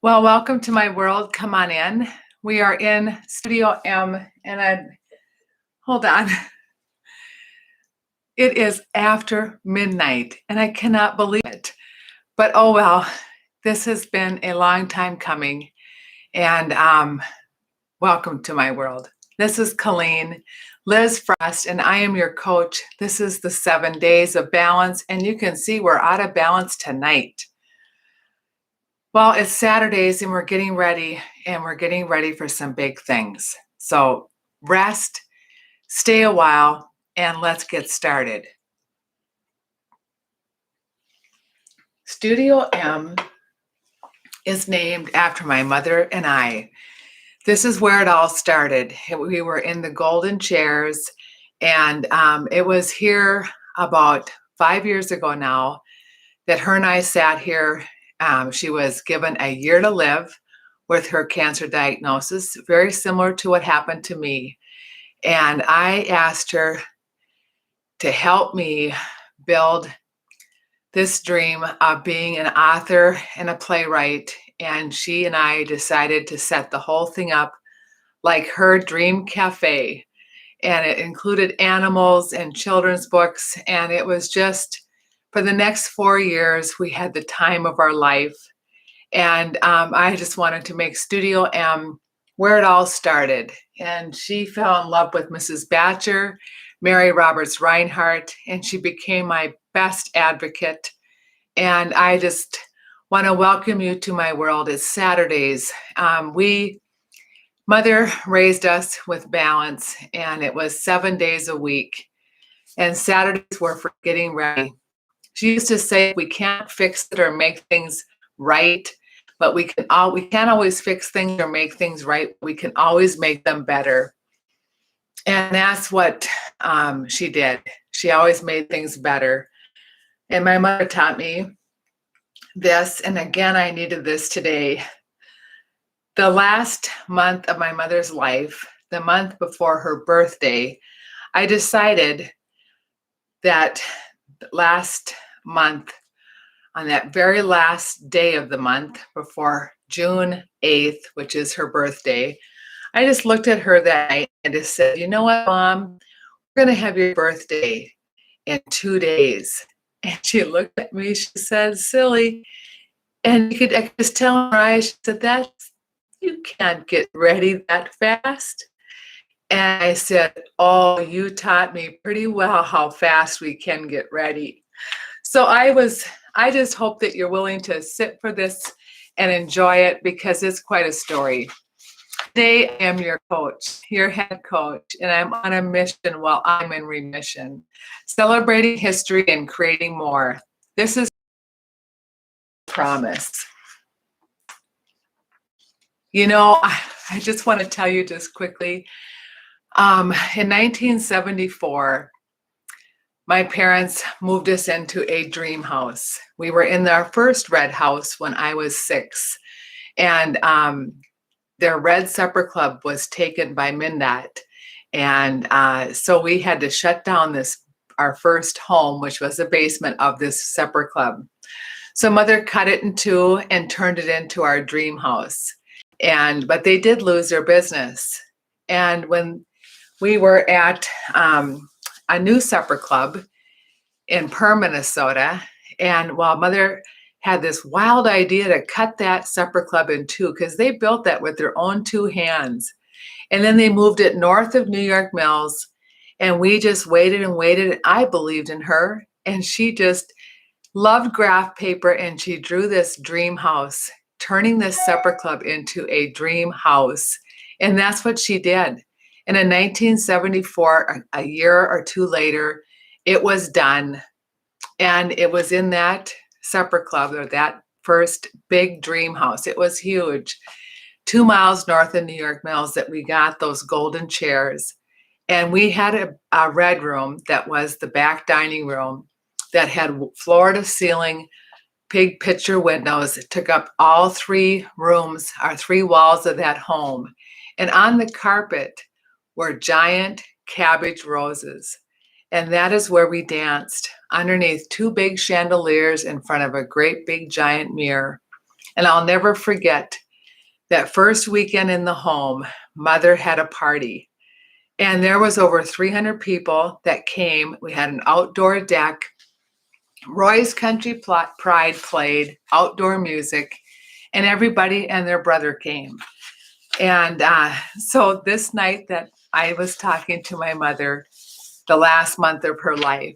Well, welcome to my world. Come on in. We are in Studio M, and hold on. It is after midnight, and I cannot believe it. But oh well, this has been a long time coming, and welcome to my world. This is Colleen, Liz Frost, and I am your coach. This is the 7 days of balance, and you can see we're out of balance tonight. Well, it's Saturdays and we're getting ready for some big things. So rest, stay a while, and let's get started. Studio M is named after my mother and I. This is where it all started. We were in the golden chairs, and it was here about 5 years ago now that her and I sat here. She was given a year to live with her cancer diagnosis, very similar to what happened to me. And I asked her to help me build this dream of being an author and a playwright. And she and I decided to set the whole thing up like her dream cafe. And it included animals and children's books. And it was just, for the next 4 years, we had the time of our life. And I just wanted to make Studio M where it all started. And she fell in love with Mrs. Batcher, Mary Roberts Reinhardt, and she became my best advocate. And I just want to welcome you to my world. It's Saturdays. Mother raised us with balance, and it was 7 days a week. And Saturdays were for getting ready. She used to say, we can't fix it or make things right, but we can't always fix things or make things right. We can always make them better. And that's what she did. She always made things better. And my mother taught me this, and again, I needed this today. The last month of my mother's life, the month before her birthday, I decided that last month, on that very last day of the month before June 8th, which is her birthday, I just looked at her that night and just said, you know what, Mom, we're going to have your birthday in 2 days. And she looked at me, she said, silly. And I could just tell in her eyes, she said, you can't get ready that fast. And I said, oh, you taught me pretty well how fast we can get ready. So I just hope that you're willing to sit for this and enjoy it, because it's quite a story. Today, I am your coach, your head coach, and I'm on a mission while I'm in remission, celebrating history and creating more. This is promise. You know, I just want to tell you just quickly, in 1974, my parents moved us into a dream house. We were in our first red house when I was 6, and their red supper club was taken by MnDOT. And so we had to shut down our first home, which was the basement of this supper club. So Mother cut it in two and turned it into our dream house. But they did lose their business. And when we were at a new supper club in Perm, Minnesota, and while Mother had this wild idea to cut that supper club in two, because they built that with their own 2 hands. And then they moved it north of New York Mills, and we just waited and waited. I believed in her, and she just loved graph paper, and she drew this dream house, turning this supper club into a dream house. And that's what she did. And in 1974, a year or 2 later, it was done. And it was in that supper club, or that first big dream house. It was huge, 2 miles north of New York Mills, that we got those golden chairs. And we had a red room that was the back dining room that had floor to ceiling, big picture windows. It took up all 3 rooms, or 3 walls of that home. And on the carpet were giant cabbage roses. And that is where we danced underneath two big chandeliers in front of a great big giant mirror. And I'll never forget that first weekend in the home, Mother had a party. And there was over 300 people that came. We had an outdoor deck. Roy's Country Pride played outdoor music, and everybody and their brother came. And so this night that I was talking to my mother, the last month of her life,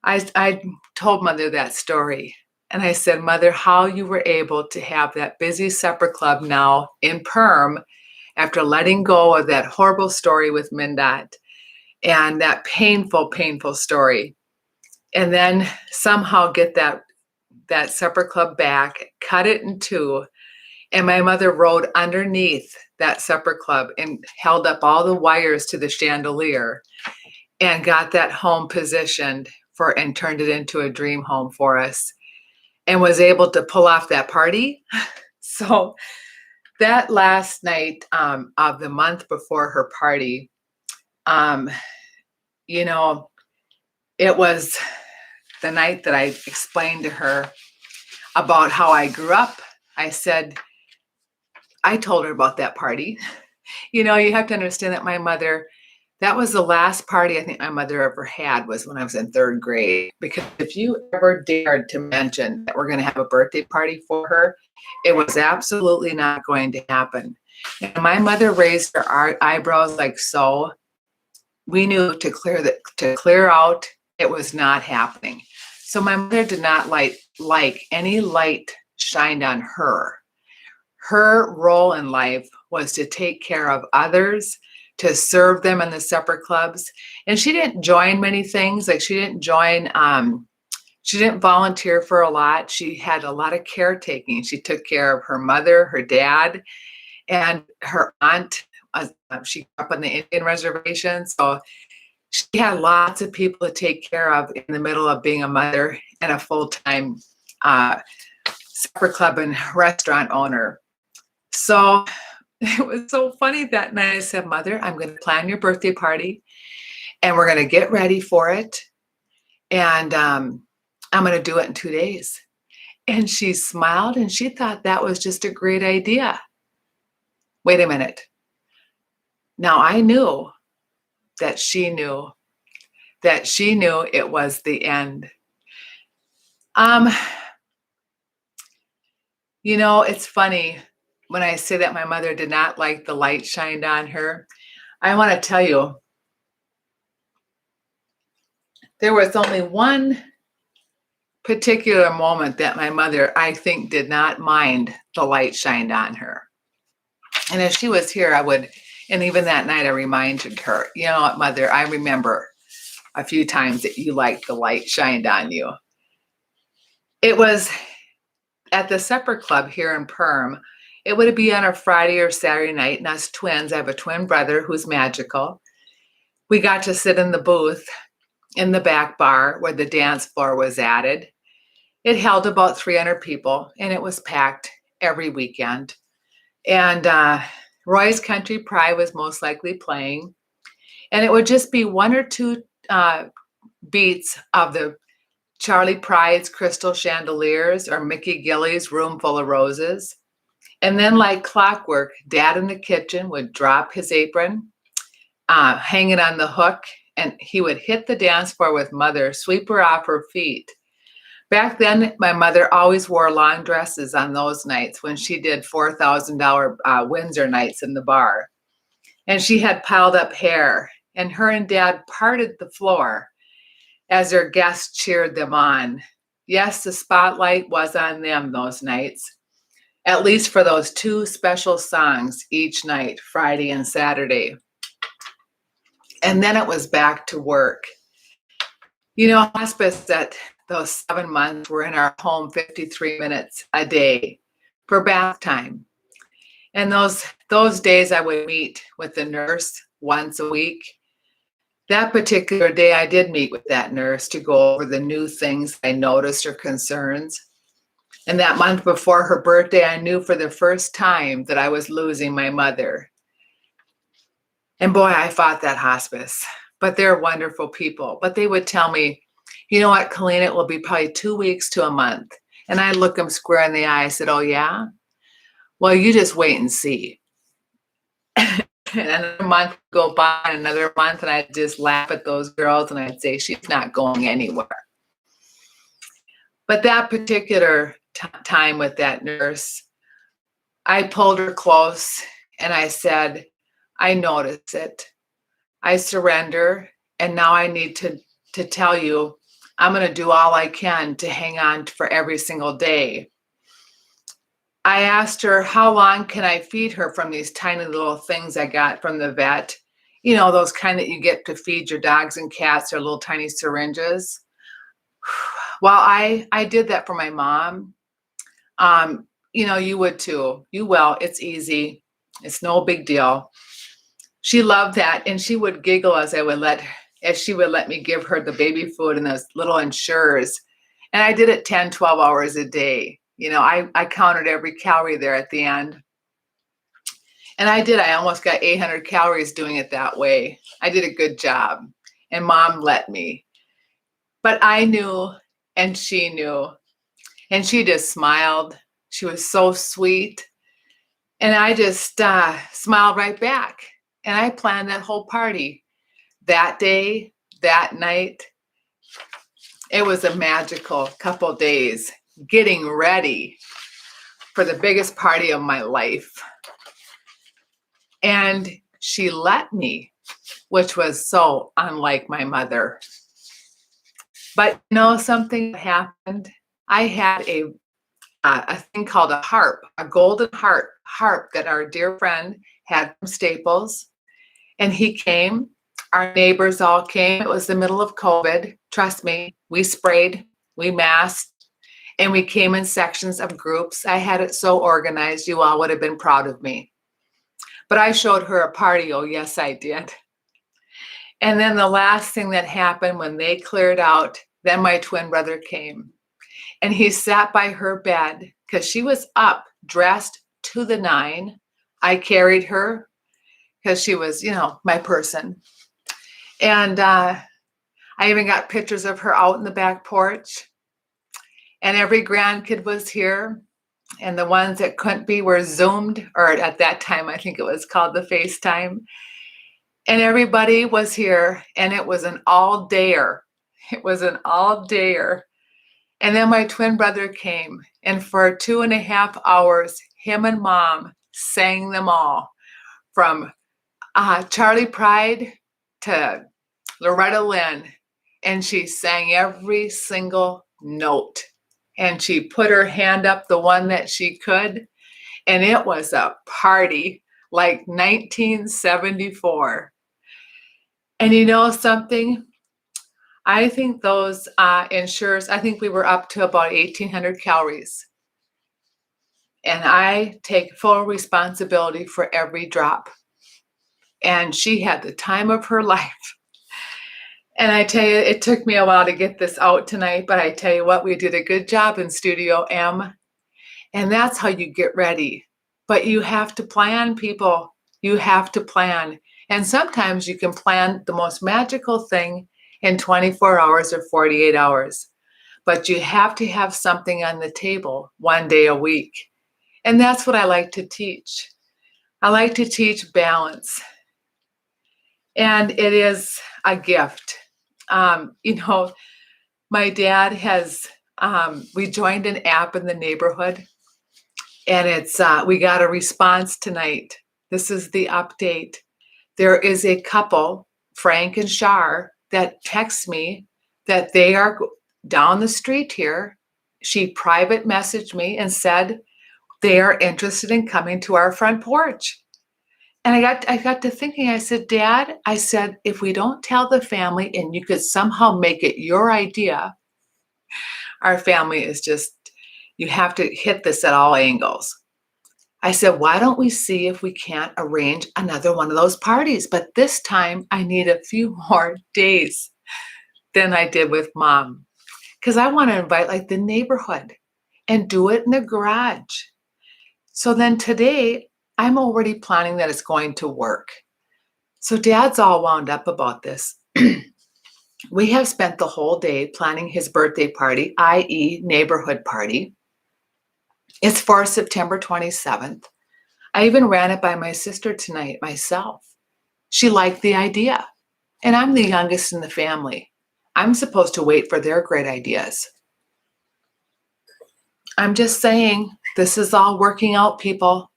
I told Mother that story. And I said, Mother, how you were able to have that busy supper club now in Perm after letting go of that horrible story with MnDOT and that painful, painful story. And then somehow get that supper club back, cut it in two. And my mother rode underneath that supper club and held up all the wires to the chandelier and got that home positioned and turned it into a dream home for us and was able to pull off that party. So that last night of the month before her party, it was the night that I explained to her about how I grew up. I told her about that party. You have to understand that my mother, that was the last party I think my mother ever had was when I was in third grade. Because if you ever dared to mention that we're going to have a birthday party for her, it was absolutely not going to happen. And my mother raised her eyebrows like so. We knew to clear out, it was not happening. So my mother did not like any light shined on her. Her role in life was to take care of others, to serve them in the supper clubs. And she didn't join many things. Like she didn't volunteer for a lot. She had a lot of caretaking. She took care of her mother, her dad, and her aunt. She grew up on the Indian reservation. So she had lots of people to take care of in the middle of being a mother and a full-time supper club and restaurant owner. So it was so funny that night. I said, Mother, I'm going to plan your birthday party and we're going to get ready for it. And I'm going to do it in 2 days. And she smiled and she thought that was just a great idea. Wait a minute. Now I knew that she knew it was the end. It's funny when I say that my mother did not like the light shined on her. I want to tell you, there was only one particular moment that my mother, I think, did not mind the light shined on her. And if she was here, and even that night I reminded her, you know what, Mother, I remember a few times that you liked the light shined on you. It was at the supper club here in Perm. It would be on a Friday or Saturday night, and us twins, I have a twin brother who's magical. We got to sit in the booth in the back bar where the dance floor was added. It held about 300 people, and it was packed every weekend. And Roy's Country Pride was most likely playing, and it would just be one or two beats of the Charlie Pride's Crystal Chandeliers or Mickey Gilley's Room Full of Roses. And then like clockwork, Dad in the kitchen would drop his apron, hang it on the hook, and he would hit the dance floor with Mother, sweep her off her feet. Back then, my mother always wore long dresses on those nights when she did $4,000 Windsor nights in the bar. And she had piled up hair, and her and Dad parted the floor as their guests cheered them on. Yes, the spotlight was on them those nights, at least for those two special songs each night, Friday and Saturday. And then it was back to work. Hospice that those 7 months were in our home 53 minutes a day for bath time. And those days I would meet with the nurse once a week. That particular day I did meet with that nurse to go over the new things I noticed or concerns. And that month before her birthday, I knew for the first time that I was losing my mother. And boy, I fought that hospice. but they're wonderful people. But they would tell me, you know what, Colleen, it will be probably 2 weeks to a month. And I look them square in the eye. I said, oh, yeah? Well, you just wait and see. And another month would go by, another month, and I'd just laugh at those girls and I'd say, she's not going anywhere. But that particular time with that nurse, I pulled her close and I said, I notice it. I surrender. And now I need to tell you, I'm going to do all I can to hang on for every single day. I asked her, how long can I feed her from these tiny little things I got from the vet? You know, those kind that you get to feed your dogs and cats, they're little tiny syringes. Well, I did that for my mom. You know, you would too. You will. It's easy. It's no big deal. She loved that, and she would giggle as she would let me give her the baby food and those little Ensures. And I did it 10, 12 hours a day. You know, I counted every calorie there at the end. And I almost got 800 calories doing it that way. I did a good job. And Mom let me. But I knew, and she knew. And she just smiled. She was so sweet. And I just smiled right back. And I planned that whole party. That day, that night, it was a magical couple days getting ready for the biggest party of my life. And she let me, which was so unlike my mother. But you know, something happened. I had a thing called a harp, a golden harp that our dear friend had from Staples. And he came. Our neighbors all came. It was the middle of COVID. Trust me, we sprayed, we masked, and we came in sections of groups. I had it so organized, you all would have been proud of me. But I showed her a party. Oh, yes, I did. And then the last thing that happened when they cleared out, then my twin brother came. And he sat by her bed because she was up, dressed to the nine. I carried her because she was, you know, my person. And I even got pictures of her out in the back porch. And every grandkid was here. And the ones that couldn't be were Zoomed, or at that time, I think it was called the Facetime. And everybody was here, and it was an all-dayer. It was an all-dayer. And then my twin brother came, and for 2.5 hours, him and Mom sang them all, from Charlie Pride to Loretta Lynn, and she sang every single note. And she put her hand up the one that she could, and it was a party like 1974. And you know something? I think those Ensures, I think we were up to about 1,800 calories. And I take full responsibility for every drop. And she had the time of her life. And I tell you, it took me a while to get this out tonight, but I tell you what, we did a good job in Studio M. And that's how you get ready. But you have to plan, people. You have to plan. And sometimes you can plan the most magical thing in 24 hours or 48 hours. But you have to have something on the table one day a week. And that's what I like to teach. I like to teach balance. And it is a gift. You know, my dad has, we joined an app in the neighborhood, and it's, we got a response tonight. This is the update. There is a couple, Frank and Shar, that text me that they are down the street here. She private messaged me and said they are interested in coming to our front porch. And I got to thinking, I said, Dad, I said, if we don't tell the family and you could somehow make it your idea, our family is just, you have to hit this at all angles. I said, why don't we see if we can't arrange another one of those parties? But this time I need a few more days than I did with Mom. Because I want to invite like the neighborhood and do it in the garage. So then today, I'm already planning that it's going to work. So Dad's all wound up about this. We have spent the whole day planning his birthday party, i.e. neighborhood party. It's for September 27th. I even ran it by my sister tonight myself. She liked the idea. And I'm the youngest in the family. I'm supposed to wait for their great ideas. I'm just saying, this is all working out, people.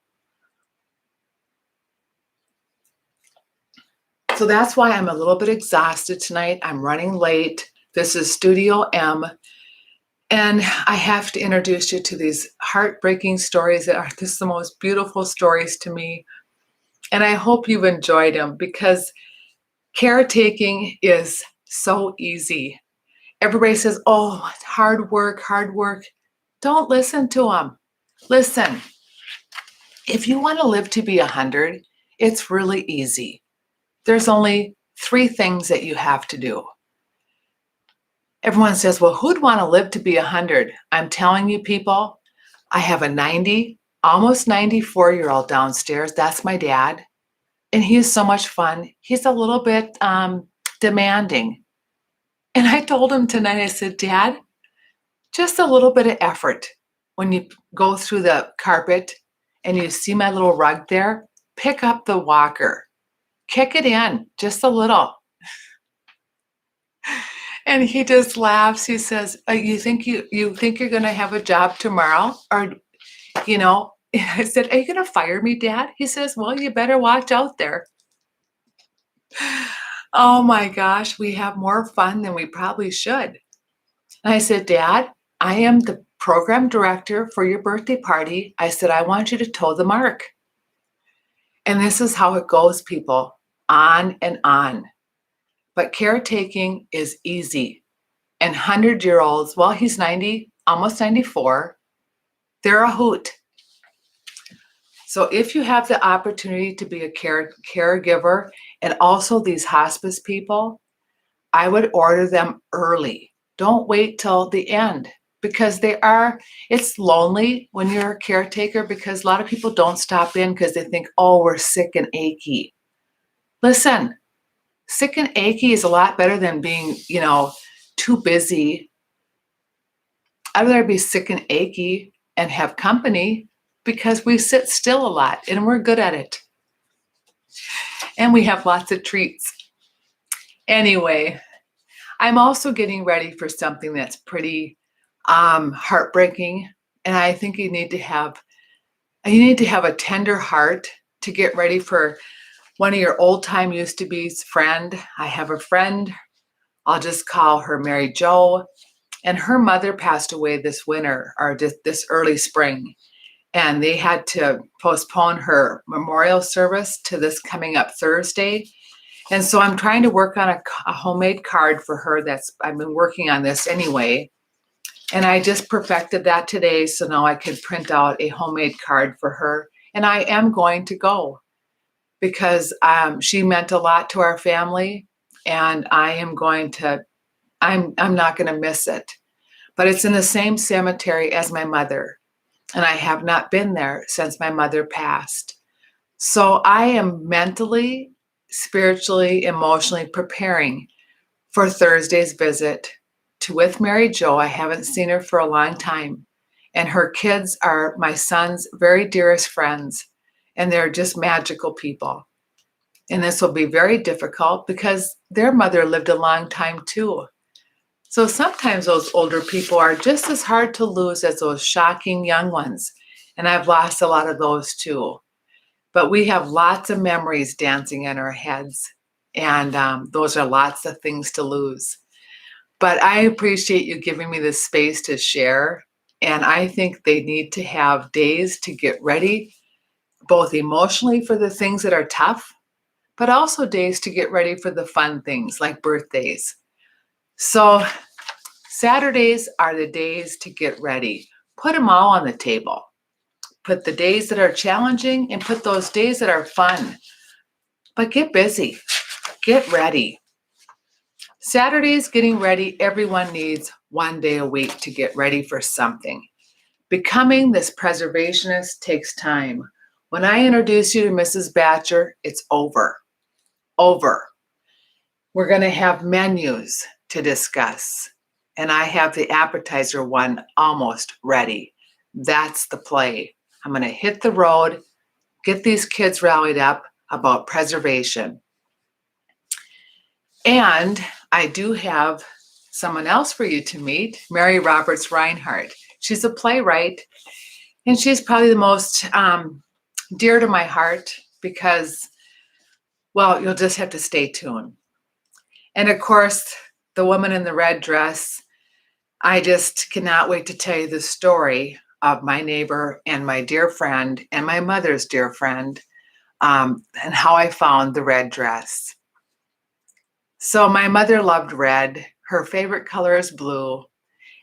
So that's why I'm a little bit exhausted tonight. I'm running late. This is Studio M. And I have to introduce you to these heartbreaking stories that are just the most beautiful stories to me. And I hope you've enjoyed them, because caretaking is so easy. Everybody says, oh, hard work, hard work. Don't listen to them. Listen, if you want to live to be 100, it's really easy. There's only 3 things that you have to do. Everyone says, well, who'd want to live to be 100? I'm telling you, people, I have a almost 94-year-old downstairs. That's my dad. And he is so much fun. He's a little bit demanding. And I told him tonight, I said, Dad, just a little bit of effort. When you go through the carpet and you see my little rug there, pick up the walker. Kick it in just a little. And he just laughs. He says, you think you're going to have a job tomorrow? Or, I said, are you going to fire me, Dad? He says, well, you better watch out there. Oh my gosh, we have more fun than we probably should. And I said, Dad, I am the program director for your birthday party. I said, I want you to toe the mark. And this is how it goes, people, on and on. But caretaking is easy. And 100-year-olds, well, he's 90, almost 94, they're a hoot. So if you have the opportunity to be a caregiver, and also these hospice people, I would order them early. Don't wait till the end, because it's lonely when you're a caretaker, because a lot of people don't stop in because they think, oh, we're sick and achy. Listen, sick and achy is a lot better than being, too busy. I'd rather be sick and achy and have company, because we sit still a lot and we're good at it. And we have lots of treats. Anyway, I'm also getting ready for something that's pretty heartbreaking. And I think you need to have a tender heart to get ready for one of your old time used to be's friend. I have a friend, I'll just call her Mary Jo, and her mother passed away this winter, or this early spring. And they had to postpone her memorial service to this coming up Thursday. And so I'm trying to work on a homemade card for her. I've been working on this anyway. And I just perfected that today, so now I could print out a homemade card for her. And I am going to go, because she meant a lot to our family, and I'm not going to miss it. But it's in the same cemetery as my mother, and I have not been there since my mother passed. So I am mentally, spiritually, emotionally preparing for Thursday's visit with Mary Jo. I haven't seen her for a long time, and her kids are my son's very dearest friends, and they're just magical people. And this will be very difficult because their mother lived a long time too. So sometimes those older people are just as hard to lose as those shocking young ones. And I've lost a lot of those too. But we have lots of memories dancing in our heads. And those are lots of things to lose. But I appreciate you giving me this space to share. And I think they need to have days to get ready, both emotionally for the things that are tough, but also days to get ready for the fun things like birthdays. So Saturdays are the days to get ready. Put them all on the table. Put the days that are challenging and put those days that are fun. But get busy. Get ready. Saturdays getting ready, everyone needs one day a week to get ready for something. Becoming this preservationist takes time. When I introduce you to Mrs. Batcher, it's over. Over. We're going to have menus to discuss. And I have the appetizer one almost ready. That's the play. I'm going to hit the road, get these kids rallied up about preservation. And I do have someone else for you to meet, Mary Roberts Reinhardt. She's a playwright, and she's probably the most dear to my heart because, well, you'll just have to stay tuned. And of course, the woman in the red dress, I just cannot wait to tell you the story of my neighbor and my dear friend and my mother's dear friend, and how I found the red dress. So my mother loved red. Her favorite color is blue.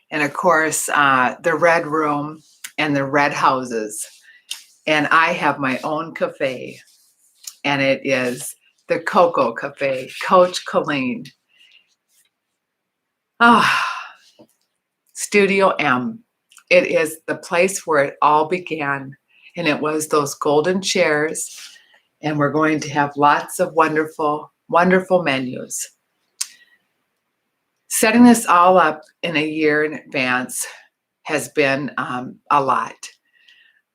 And of course, the red room and the red houses. And I have my own cafe, and it is the Cocoa Cafe, Coach Colleen. Studio M. It is the place where it all began, and it was those golden chairs, and we're going to have lots of wonderful, wonderful menus. Setting this all up in a year in advance has been a lot,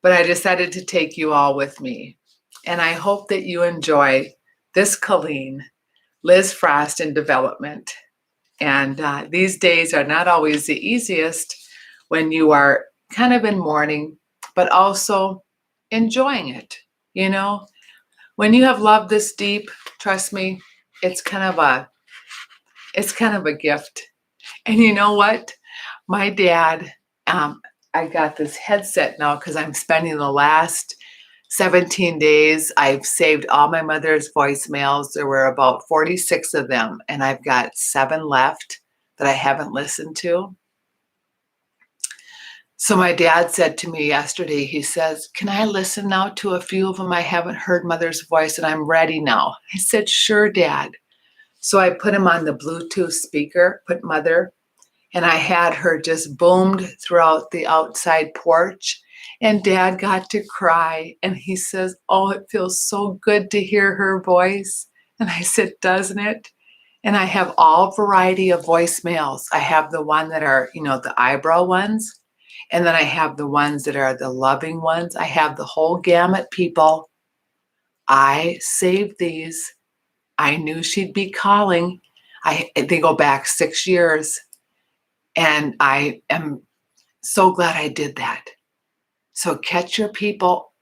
but I decided to take you all with me, and I hope that you enjoy this Colleen, Liz Frost in development. And these days are not always the easiest when you are kind of in mourning, but also enjoying it. You know, when you have love this deep, trust me, it's kind of a gift. And you know what? My dad, I got this headset now because I'm spending the last 17 days. I've saved all my mother's voicemails. There were about 46 of them, and I've got 7 left that I haven't listened to. So my dad said to me yesterday, he says, "Can I listen now to a few of them? I haven't heard Mother's voice and I'm ready now." I said, "Sure, Dad." So I put him on the Bluetooth speaker, put Mother, and I had her just boomed throughout the outside porch. And Dad got to cry, and he says, "Oh, it feels so good to hear her voice." And I said, "Doesn't it?" And I have all variety of voicemails. I have the one that are, the eyebrow ones. And then I have the ones that are the loving ones. I have the whole gamut, people. I saved these. I knew she'd be calling. They go back 6 years. And I am so glad I did that. So catch your people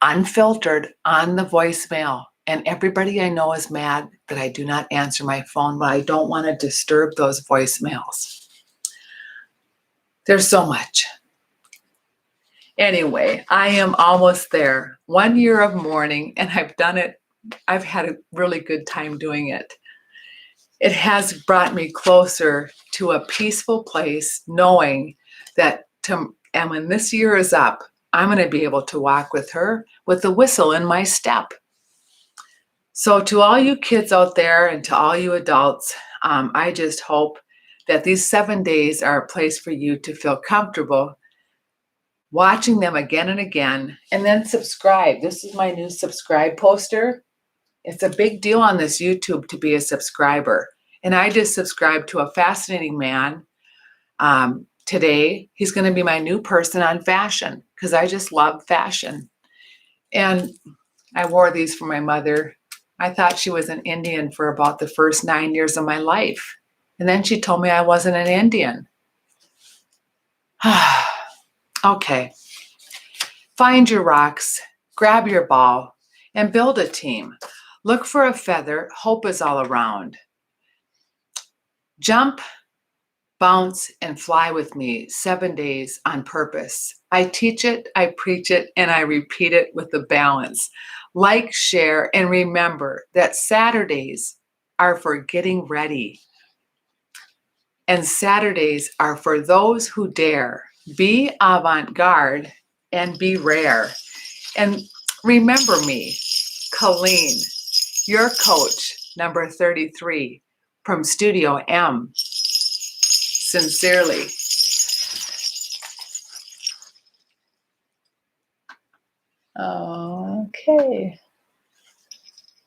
unfiltered on the voicemail. And everybody I know is mad that I do not answer my phone, but I don't want to disturb those voicemails. There's so much. Anyway, I am almost there. 1 year of mourning, and I've done it. I've had a really good time doing it. It has brought me closer to a peaceful place, knowing that and when this year is up, I'm going to be able to walk with her with the whistle in my step. So to all you kids out there and to all you adults, I just hope that these 7 days are a place for you to feel comfortable watching them again and again, and then subscribe. This is my new subscribe poster. It's a big deal on this YouTube to be a subscriber. And I just subscribed to a fascinating man today. He's going to be my new person on fashion because I just love fashion. And I wore these for my mother. I thought she was an Indian for about the first 9 years of my life. And then she told me I wasn't an Indian. Okay. Find your rocks, grab your ball, and build a team. Look for a feather. Hope is all around. Jump, bounce, and fly with me 7 days on purpose. I teach it, I preach it, and I repeat it with a balance. Like, share, and remember that Saturdays are for getting ready. And Saturdays are for those who dare. Be avant-garde and be rare. And remember me, Colleen, your coach, number 33, from Studio M. Sincerely. Okay.